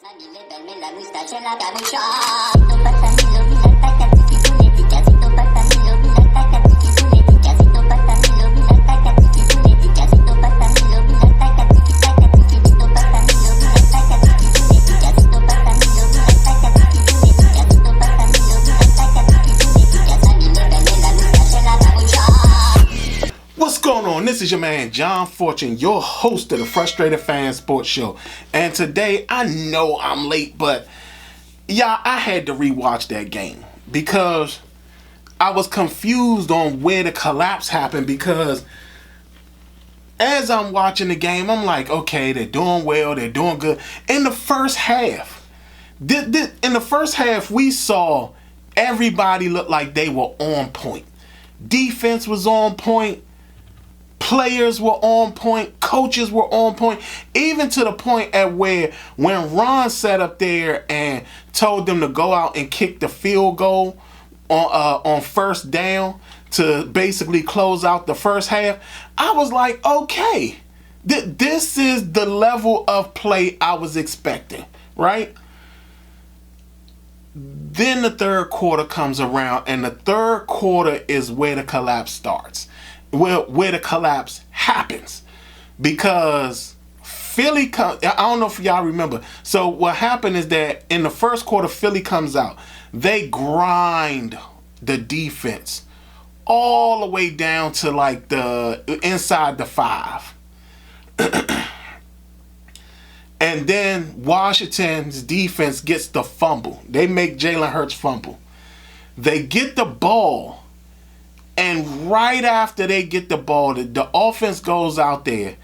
Mamie belle, la moustache et la capucha. Sito patamilo, milata katiki punetika. Sito patamilo, milata katiki punetika. Sito patamilo, milata katiki punetika. Sito patamilo, milata katiki takatiki. Sito patamilo, milata katiki punetika. Sito patamilo, milata katiki punetika. Sito patamilo, milata katiki punetika. Mamie belle, la moustache et la capucha. What's going on? This is your man John Fortune, your host of the Frustrated Fan Sports Show. And today, I know I'm late, but y'all, I had to rewatch that game because I was confused on where the collapse happened. Because as I'm watching the game, I'm like, okay, they're doing well, they're doing good. In the first half, we saw everybody look like they were on point. Defense was on point. Players were on point, coaches were on point, even to the point at where when Ron sat up there and told them to go out and kick the field goal on first down to basically close out the first half, I was like, okay, this is the level of play I was expecting, right? Then the third quarter comes around, and the third quarter is where the collapse starts. Where the collapse happens, because Philly I don't know if y'all remember. So what happened is that in the first quarter, Philly comes out. They grind the defense all the way down to like the inside the 5. And then Washington's defense gets the fumble. They make Jalen Hurts fumble. They get the ball. And right after they get the ball, the offense goes out there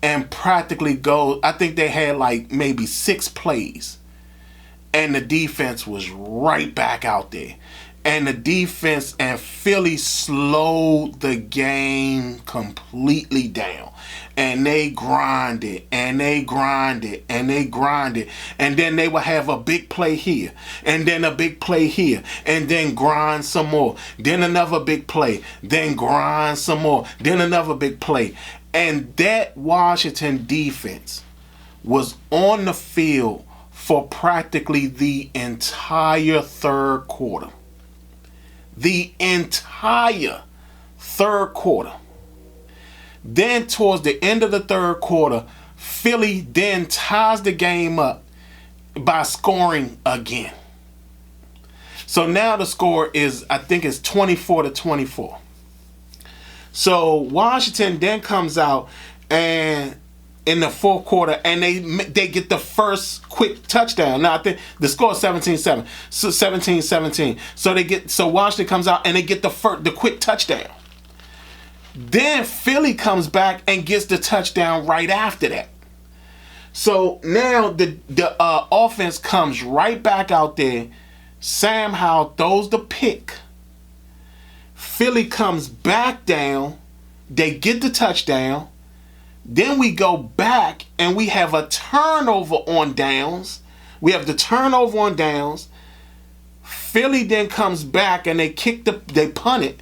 and practically goes, I think they had like maybe 6 plays. And the defense was right back out there. And the defense and Philly slowed the game completely down. And they grinded, and they grinded, and they grinded. And then they would have a big play here, and then a big play here, and then grind some more. Then another big play, then grind some more, then another big play. And that Washington defense was on the field for practically the entire third quarter. The entire third quarter. Then towards the end of the third quarter, Philly then ties the game up by scoring again. So now the score is, I think it's 24-24. So Washington then comes out and in the fourth quarter, and they get the first quick touchdown. Now I think the score is 17-7. So 17-17. So Washington comes out and they get the quick touchdown. Then Philly comes back and gets the touchdown right after that. So now the offense comes right back out there. Sam Howell throws the pick. Philly comes back down. They get the touchdown. Then we go back and we have a turnover on downs. We have the turnover on downs. Philly then comes back and they punt it.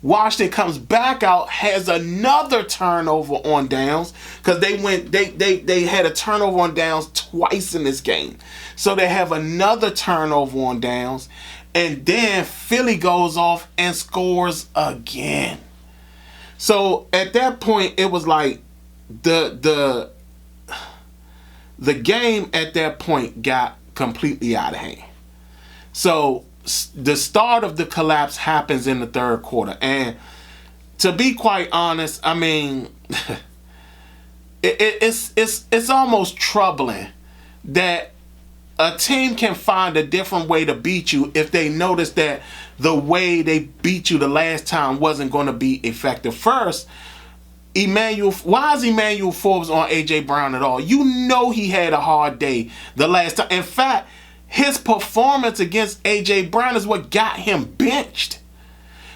Washington comes back out, has another turnover on downs, because they had a turnover on downs twice in this game. So they have another turnover on downs, and then Philly goes off and scores again. So at that point, it was like the game at that point got completely out of hand. So the start of the collapse happens in the third quarter. And to be quite honest, I mean, it's almost troubling that a team can find a different way to beat you if they notice that the way they beat you the last time wasn't going to be effective. First, why is Emmanuel Forbes on A.J. Brown at all? You know he had a hard day the last time. In fact, his performance against A.J. Brown is what got him benched.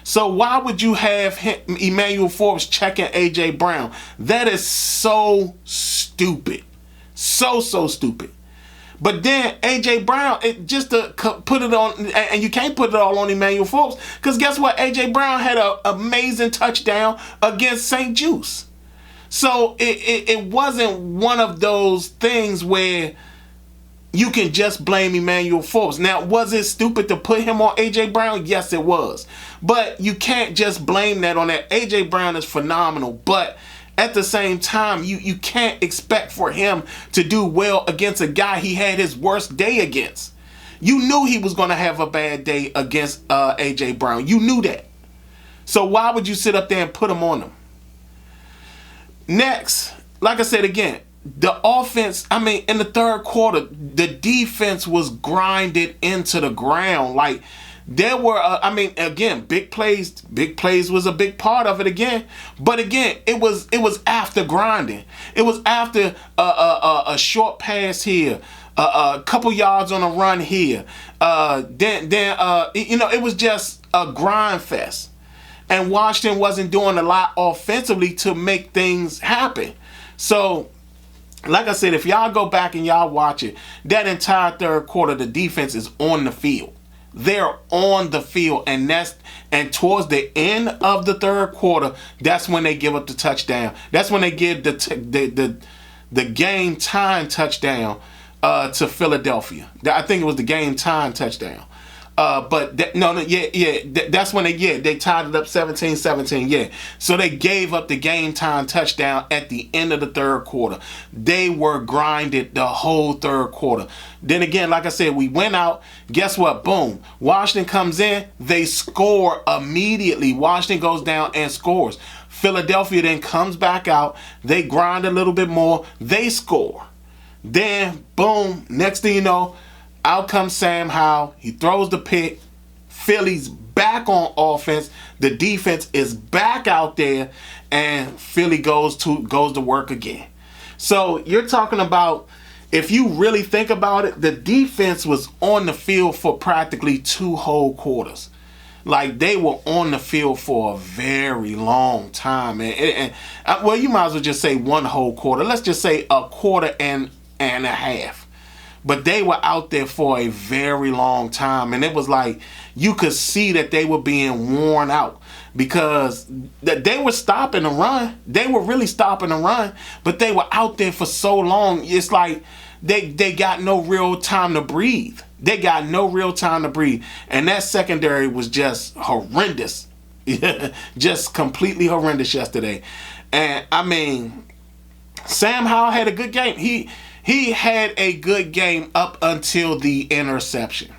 So why would you have Emmanuel Forbes checking A.J. Brown? That is so stupid. So stupid. But then A.J. Brown, just to put it on, and you can't put it all on Emmanuel Forbes, because guess what? A.J. Brown had an amazing touchdown against St. Juice. So it wasn't one of those things where you can just blame Emmanuel Forbes. Now, was it stupid to put him on A.J. Brown? Yes, it was. But you can't just blame that on that. A.J. Brown is phenomenal, but at the same time, you can't expect for him to do well against a guy he had his worst day against. You knew he was going to have a bad day against A.J. Brown. You knew that. So why would you sit up there and put him on him? Next, like I said again, the offense, I mean, in the third quarter, the defense was grinded into the ground. Like, there were, again, big plays. Big plays was a big part of it again. But again, it was after grinding. It was after a short pass here, a couple yards on a run here. It was just a grind fest. And Washington wasn't doing a lot offensively to make things happen. So, like I said, if y'all go back and y'all watch it, that entire third quarter, the defense is on the field. They're on the field, and towards the end of the third quarter, that's when they give up the touchdown. That's when they give the game time touchdown to Philadelphia. I think it was the game time touchdown. That's when they tied it up 17-17, yeah. So they gave up the game time touchdown at the end of the third quarter. They were grinded the whole third quarter. Then again, like I said, we went out. Guess what? Boom. Washington comes in. They score immediately. Washington goes down and scores. Philadelphia then comes back out. They grind a little bit more. They score. Then, boom, next thing you know, out comes Sam Howell. He throws the pick. Philly's back on offense. The defense is back out there, and Philly goes to work again. So you're talking about, if you really think about it, the defense was on the field for practically 2 whole quarters. Like, they were on the field for a very long time. Well, you might as well just say 1 whole quarter. Let's just say a quarter and a half. But they were out there for a very long time. And it was like, you could see that they were being worn out because they were stopping the run. They were really stopping the run, but they were out there for so long. It's like they got no real time to breathe. They got no real time to breathe. And that secondary was just horrendous. Just completely horrendous yesterday. And I mean, Sam Howell had a good game. He had a good game up until the interception.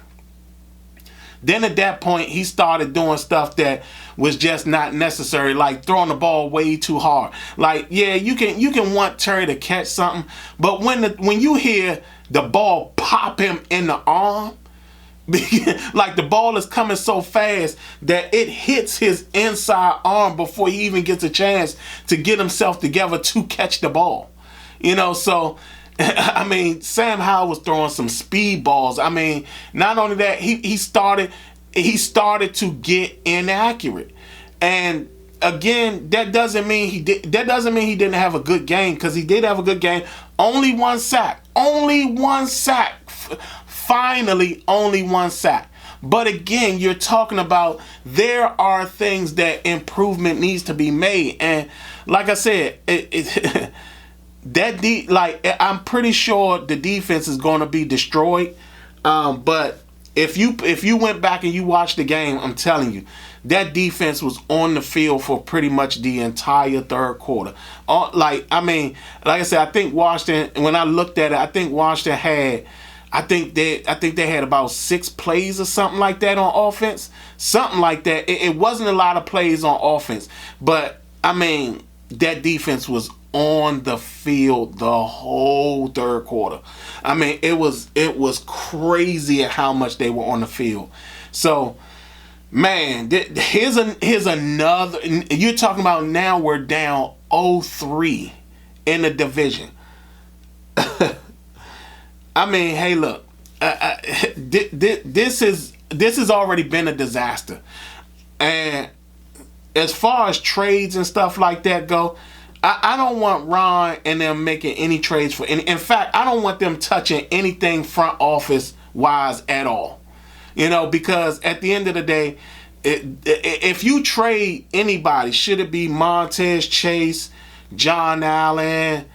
Then at that point, he started doing stuff that was just not necessary, like throwing the ball way too hard. Like, yeah, you can want Terry to catch something, but when you hear the ball pop him in the arm, like the ball is coming so fast that it hits his inside arm before he even gets a chance to get himself together to catch the ball. So I mean, Sam Howell was throwing some speed balls. I mean, not only that, he started to get inaccurate. And again, that doesn't mean he didn't have a good game, because he did have a good game. Only 1 sack. Only 1 sack. Finally, only 1 sack. But again, you're talking about, there are things that improvement needs to be made. And like I said, I'm pretty sure the defense is going to be destroyed. But if you went back and you watched the game, I'm telling you, that defense was on the field for pretty much the entire third quarter. Like I said, I think Washington, when I looked at it, I think Washington had, I think they had about 6 plays or something like that on offense. Something like that. It wasn't a lot of plays on offense, but I mean, that defense was on the field the whole third quarter. I mean, it was crazy at how much they were on the field. So, man, here's another. You're talking about, now we're down 0-3 in the division. I mean, hey, look, this has already been a disaster, and as far as trades and stuff like that go, I don't want Ron and them making any trades for any. In fact, I don't want them touching anything front office wise at all. Because at the end of the day, if you trade anybody, should it be Montez Chase, John Allen,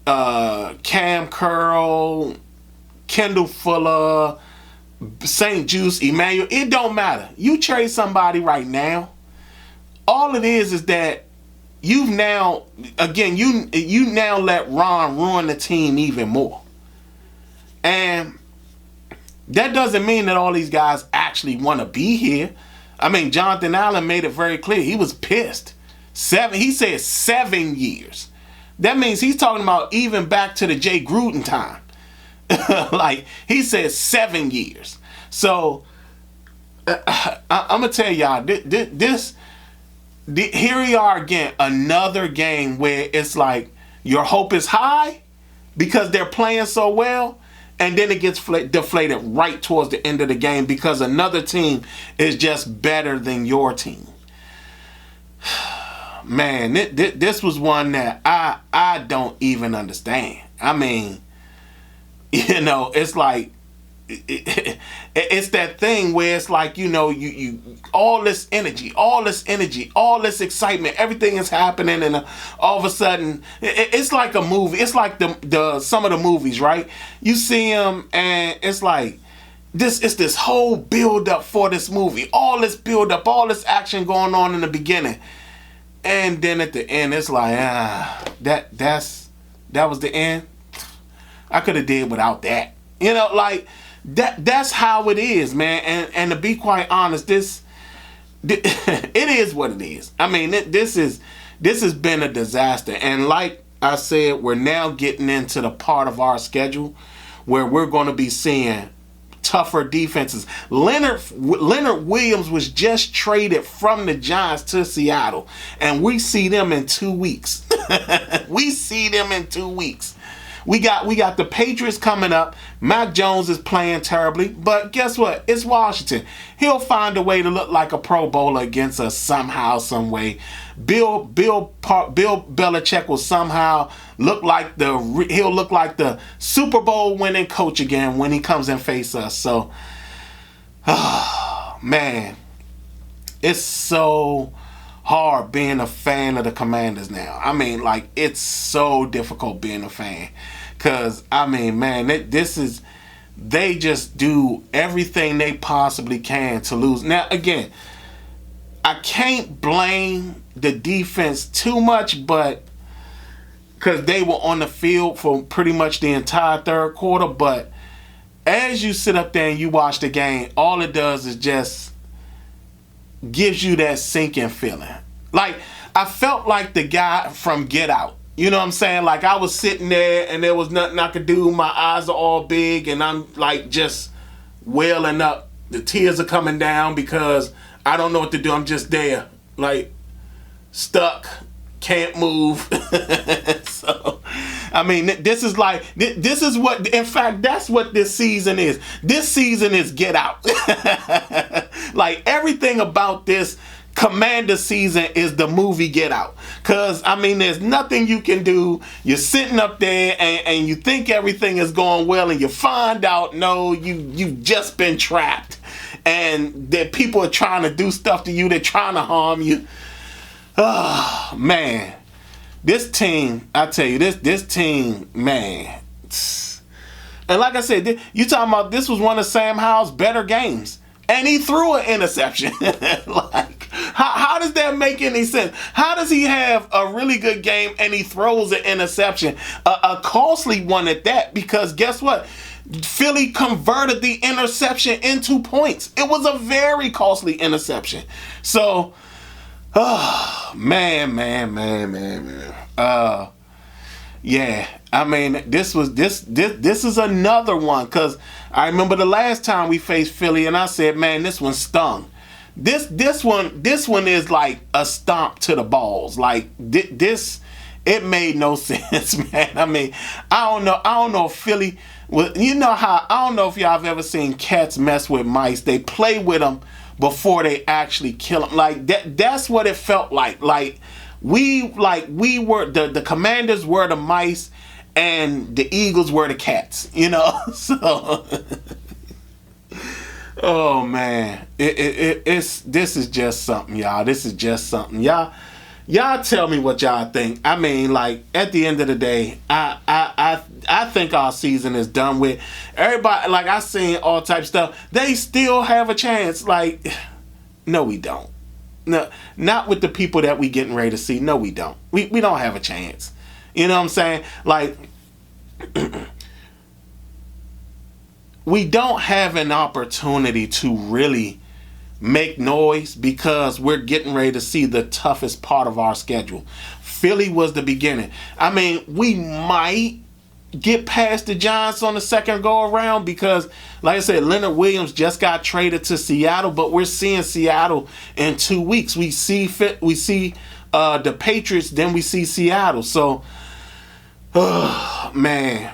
Cam Curl, Kendall Fuller, St. Juice, Emmanuel. It don't matter. You trade somebody right now. All it is that you've now, again, you now let Ron ruin the team even more. And that doesn't mean that all these guys actually want to be here. I mean, Jonathan Allen made it very clear. He was pissed. He said 7 years. That means he's talking about even back to the Jay Gruden time. Like, he said 7 years. So, I'm going to tell y'all, here we are again, another game where it's like your hope is high because they're playing so well, and then it gets deflated right towards the end of the game because another team is just better than your team. Man, this was one that I don't even understand. I mean, you know, it's like, it's that thing where it's like, you know, you all this energy, all this excitement, everything is happening, and all of a sudden it's like a movie. It's like the some of the movies, right? You see them and it's like it's this whole build up for this movie, all this build up, all this action going on in the beginning, and then at the end it's like that was the end. I could have did without that, you know, like. That's how it is, man. And to be quite honest, it is what it is. I mean, this has been a disaster. And like I said, we're now getting into the part of our schedule where we're going to be seeing tougher defenses. Leonard Williams was just traded from the Giants to Seattle, and we see them in 2 weeks. We see them in 2 weeks. We got the Patriots coming up. Mac Jones is playing terribly, but guess what? It's Washington. He'll find a way to look like a Pro Bowler against us somehow, some way. Bill Belichick will somehow look like the Super Bowl winning coach again when he comes and face us. So, man, it's so hard being a fan of the Commanders now. I mean, like, it's so difficult being a fan. Because, I mean, man, they just do everything they possibly can to lose. Now, again, I can't blame the defense too much, but because they were on the field for pretty much the entire third quarter. But as you sit up there and you watch the game, all it does is just gives you that sinking feeling. Like, I felt like the guy from Get Out. You know what I'm saying? Like, I was sitting there and there was nothing I could do. My eyes are all big and I'm like just welling up. The tears are coming down because I don't know what to do. I'm just there, like, stuck, can't move. So, I mean, this is what, in fact, that's what this season is. This season is Get Out. Like, everything about this Commander season is the movie Get Out. Because, I mean, there's nothing you can do. You're sitting up there and you think everything is going well and you find out, no, you've just been trapped. And that people are trying to do stuff to you. They're trying to harm you. Oh, man. This team, I tell you, this team, man. And like I said, you talking about this was one of Sam Howell's better games. And he threw an interception. Like, how does that make any sense? How does he have a really good game and he throws an interception? A costly one at that, because guess what? Philly converted the interception into points. It was a very costly interception. So, man. Yeah, I mean, this is another one, because I remember the last time we faced Philly and I said, man, this one stung. This one is like a stomp to the balls. Like, this, it made no sense, man. I mean, I don't know if Philly, well, you know how, I don't know if y'all have ever seen cats mess with mice. They play with them before they actually kill them. Like, that's what it felt like. Like, we were, the Commanders were the mice and the Eagles were the cats, you know? So, oh man, this is just something, y'all. This is just something. Y'all Y'all tell me what y'all think. I mean, like, at the end of the day, I think our season is done with. Everybody, like, I seen all type of stuff. They still have a chance. Like, no, we don't. No, not with the people that we getting ready to see. No, we don't. We don't have a chance. You know what I'm saying? Like, we don't have an opportunity to really make noise because we're getting ready to see the toughest part of our schedule. Philly was the beginning. I mean, we might get past the Giants on the second go around because, like I said, Leonard Williams just got traded to Seattle, but we're seeing Seattle in 2 weeks. We see the Patriots, then we see Seattle. So, man.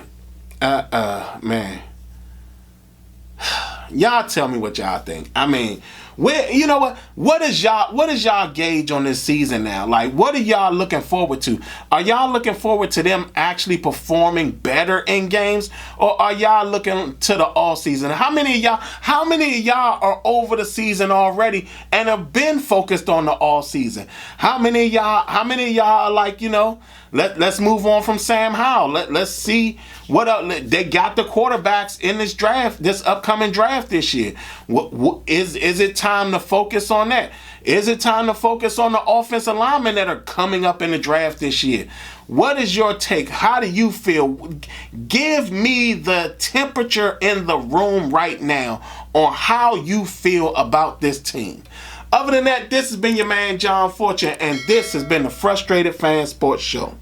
Y'all tell me what y'all think. I mean, you know what? What is y'all gauge on this season now? Like, what are y'all looking forward to? Are y'all looking forward to them actually performing better in games, or are y'all looking to the all season? How many of y'all are over the season already and have been focused on the all season? How many of y'all are like, you know, let's move on from Sam Howell. Let's see what they got the quarterbacks in this draft, this upcoming draft this year. Is it time to focus on that? Is it time to focus on the offensive linemen that are coming up in the draft this year? What is your take? How do you feel? Give me the temperature in the room right now on how you feel about this team. Other than that, this has been your man John Fortune, and this has been the Frustrated Fan Sports Show.